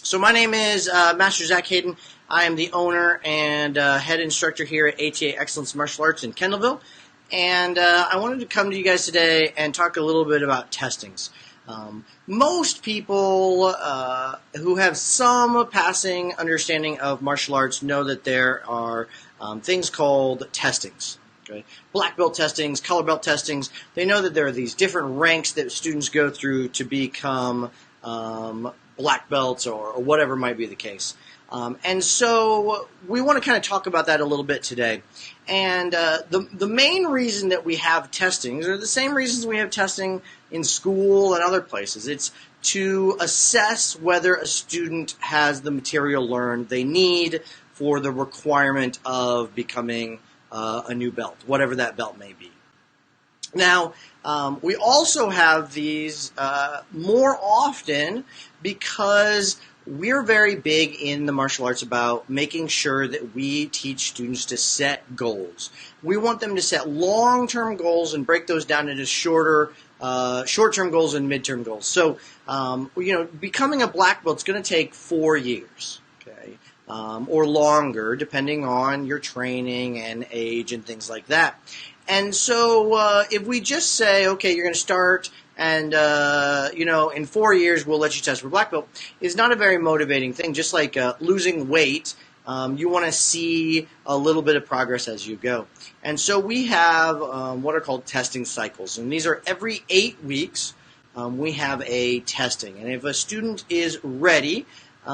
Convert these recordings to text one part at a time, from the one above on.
So my name is Master Zach Hayden. I am the owner and head instructor here at ATA Excellence Martial Arts in Kendallville. And I wanted to come to you guys today and talk a little bit about testings. Most people who have some passing understanding of martial arts know that there are things called testings. Okay? Black belt testings, color belt testings. They know that there are these different ranks that students go through to become black belts or whatever might be the case. And so we want to kind of talk about that a little bit today. And the main reason that we have testings are the same reasons we have testing in school and other places. It's to assess whether a student has the material learned they need for the requirement of becoming a new belt, whatever that belt may be. Now, we also have these more often because we're very big in the martial arts about making sure that we teach students to set goals. We want them to set long-term goals and break those down into short-term goals and mid-term goals. So, becoming a black belt is going to take 4 years, okay, or longer, depending on your training and age and things like that. And so if we just say, okay, you're going to start and, in 4 years we'll let you test for black belt, is not a very motivating thing. Just like losing weight, you want to see a little bit of progress as you go. And so we have what are called testing cycles. And these are every 8 weeks we have a testing. And if a student is ready,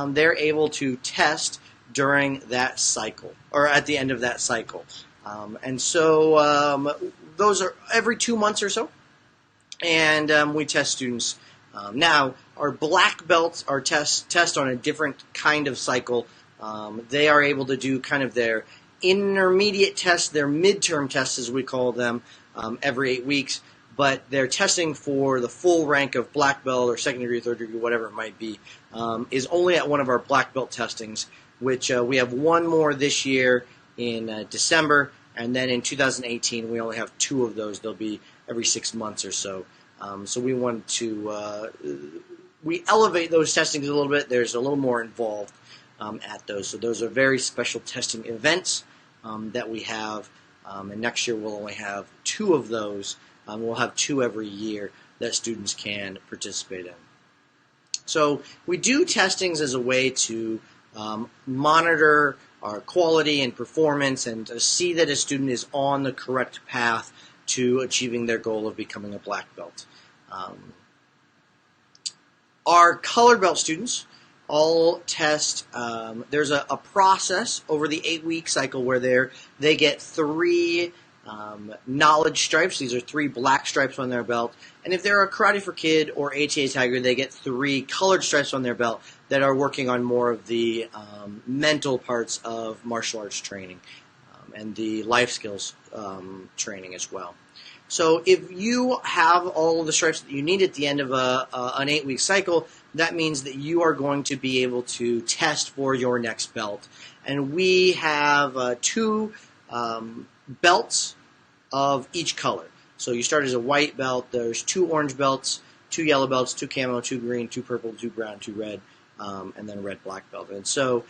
they're able to test during that cycle or at the end of that cycle. And so those are every 2 months or so, and we test students. Now, our black belts are test on a different kind of cycle. They are able to do kind of their intermediate tests, their midterm tests as we call them, every 8 weeks, but they're testing for the full rank of black belt or second degree, third degree, whatever it might be, is only at one of our black belt testings, which we have one more this year in December, and then in 2018 we only have 2 of those. They'll be every 6 months or so. So we want to we elevate those testings a little bit. There's a little more involved at those. So those are very special testing events that we have, and next year we'll only have 2 of those. We'll have 2 every year that students can participate in. So we do testings as a way to monitor our quality and performance and to see that a student is on the correct path to achieving their goal of becoming a black belt. Our color belt students all test. There's a process over the 8-week cycle where they get 3 knowledge stripes. These are 3 black stripes on their belt. And if they're a Karate for Kid or ATA Tiger, they get 3 colored stripes on their belt that are working on more of the mental parts of martial arts training and the life skills training as well. So if you have all of the stripes that you need at the end of an 8-week cycle, that means that you are going to be able to test for your next belt. And we have 2 belts of each color. So you start as a white belt. There's 2 orange belts, 2 yellow belts, 2 camo, 2 green, 2 purple, 2 brown, 2 red, and then a red black belt. And so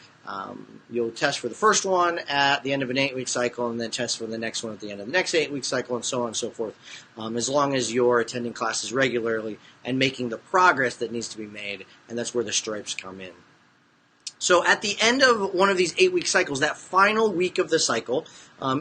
you'll test for the first one at the end of an 8-week cycle, and then test for the next one at the end of the next 8-week cycle, and so on and so forth, as long as you're attending classes regularly and making the progress that needs to be made, and that's where the stripes come in. So at the end of one of these 8-week cycles, that final week of the cycle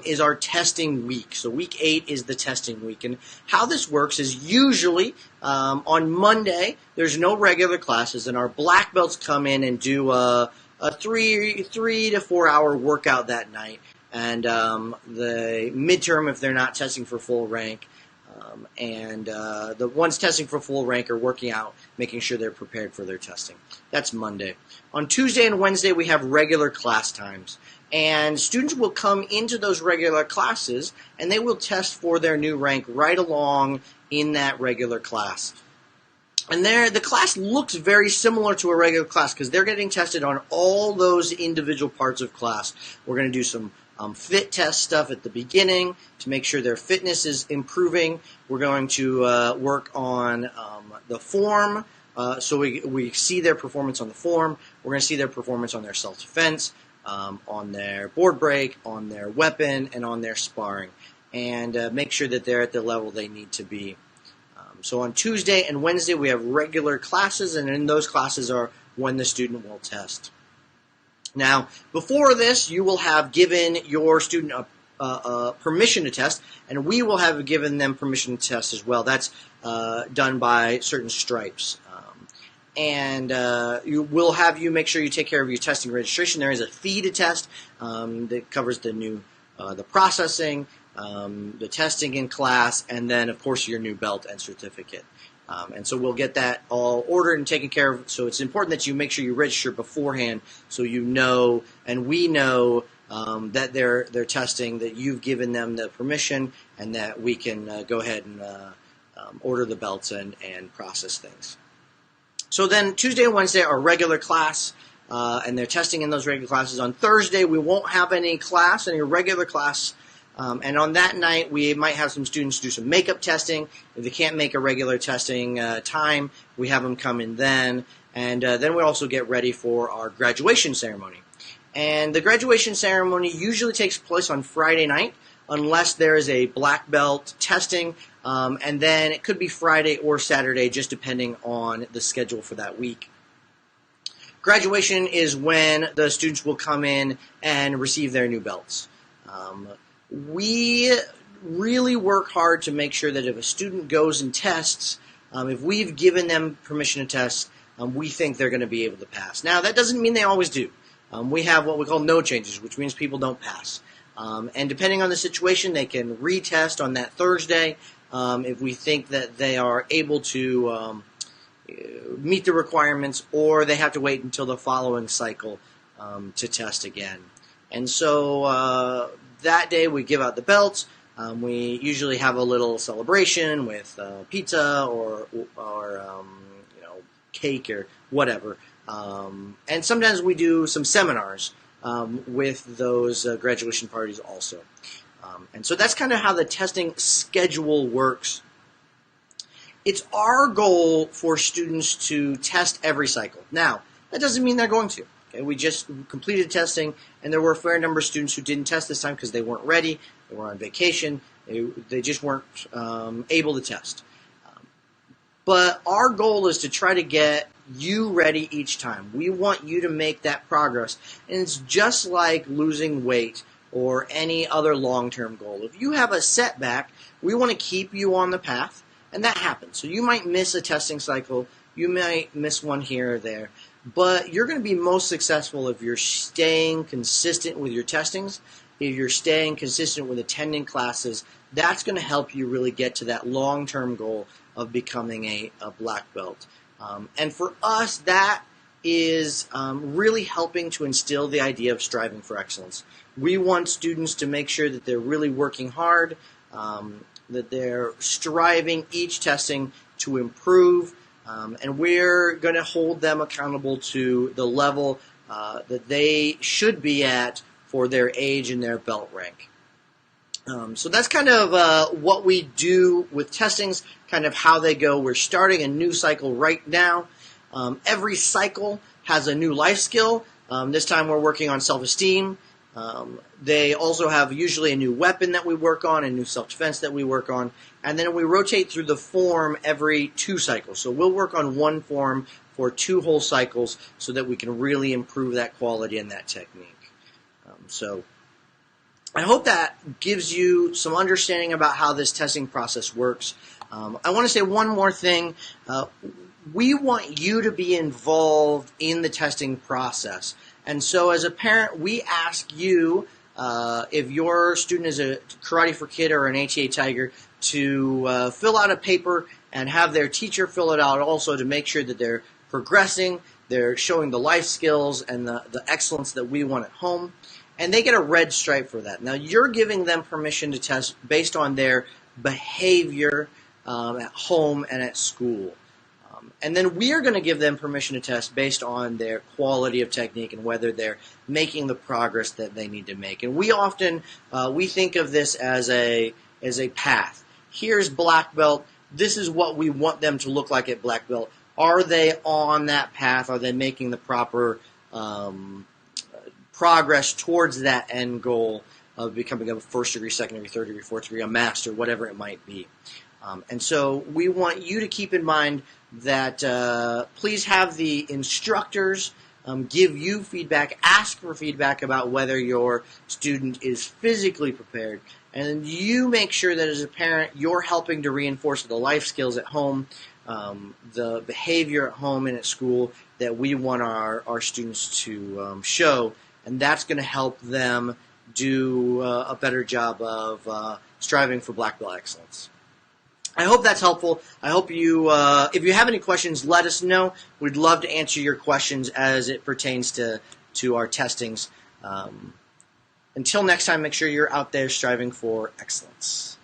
is our testing week. So week 8 is the testing week. And how this works is usually on Monday, there's no regular classes, and our black belts come in and do a 3 to 4 hour workout that night. And the midterm, if they're not testing for full rank, and the ones testing for full rank are working out, making sure they're prepared for their testing. That's Monday. On Tuesday and Wednesday, we have regular class times. And students will come into those regular classes, and they will test for their new rank right along in that regular class. And the class looks very similar to a regular class because they're getting tested on all those individual parts of class. We're going to do some fit test stuff at the beginning to make sure their fitness is improving. We're going to work on the form So we see their performance on the form. We're going to see their performance on their self-defense, on their board break, on their weapon, and on their sparring, and make sure that they're at the level they need to be. So on Tuesday and Wednesday, we have regular classes, and in those classes are when the student will test. Now, before this, you will have given your student permission to test, and we will have given them permission to test as well. That's done by certain stripes. You will have you make sure you take care of your testing registration. There is a fee to test that covers the processing, the testing in class, and then, of course, your new belt and certificate. And so we'll get that all ordered and taken care of. So it's important that you make sure you register beforehand so you know, and we know, that they're testing, that you've given them the permission, and that we can go ahead and order the belts and process things. So then Tuesday and Wednesday are regular class, and they're testing in those regular classes. On Thursday, we won't have any regular class. And on that night, we might have some students do some makeup testing. If they can't make a regular testing time, we have them come in then. And then we also get ready for our graduation ceremony. And the graduation ceremony usually takes place on Friday night, unless there is a black belt testing. And then it could be Friday or Saturday, just depending on the schedule for that week. Graduation is when the students will come in and receive their new belts. We really work hard to make sure that if a student goes and tests, if we've given them permission to test, we think they're going to be able to pass. Now, that doesn't mean they always do. We have what we call no changes, which means people don't pass. And depending on the situation, they can retest on that Thursday if we think that they are able to meet the requirements, or they have to wait until the following cycle to test again. And so that day we give out the belts. We usually have a little celebration with pizza or cake or whatever. And sometimes we do some seminars with those graduation parties also. And so that's kind of how the testing schedule works. It's our goal for students to test every cycle. Now, that doesn't mean they're going to. Okay, we just completed testing, and there were a fair number of students who didn't test this time because they weren't ready, they were on vacation, they just weren't able to test. But our goal is to try to get you ready each time. We want you to make that progress, and it's just like losing weight or any other long-term goal. If you have a setback, we want to keep you on the path, and that happens. So you might miss a testing cycle, you might miss one here or there, but you're going to be most successful if you're staying consistent with your testings, if you're staying consistent with attending classes. That's going to help you really get to that long-term goal of becoming a black belt. And for us, that is really helping to instill the idea of striving for excellence. We want students to make sure that they're really working hard, that they're striving each testing to improve, and we're going to hold them accountable to the level that they should be at for their age and their belt rank. So that's kind of what we do with testings, kind of how they go. We're starting a new cycle right now. Every cycle has a new life skill. This time we're working on self-esteem. They also have usually a new weapon that we work on, a new self-defense that we work on, and then we rotate through the form every 2 cycles. So we'll work on one form for 2 whole cycles so that we can really improve that quality and that technique. So I hope that gives you some understanding about how this testing process works. I want to say one more thing. We want you to be involved in the testing process. And so as a parent, we ask you, if your student is a Karate for Kid or an ATA Tiger, to fill out a paper and have their teacher fill it out also to make sure that they're progressing, they're showing the life skills and the excellence that we want at home. And they get a red stripe for that. Now, you're giving them permission to test based on their behavior at home and at school. And then we are going to give them permission to test based on their quality of technique and whether they're making the progress that they need to make. And we often, we think of this as a path. Here's black belt. This is what we want them to look like at black belt. are they on that path? Are they making the proper progress towards that end goal of becoming a first degree, second degree, third degree, fourth degree, a master, whatever it might be? And so we want you to keep in mind that please have the instructors give you feedback, ask for feedback about whether your student is physically prepared. And you make sure that as a parent, you're helping to reinforce the life skills at home, the behavior at home and at school that we want our students to show. And that's going to help them do a better job of striving for black belt excellence. I hope that's helpful. I hope you, if you have any questions, let us know. We'd love to answer your questions as it pertains to our testings. Until next time, make sure you're out there striving for excellence.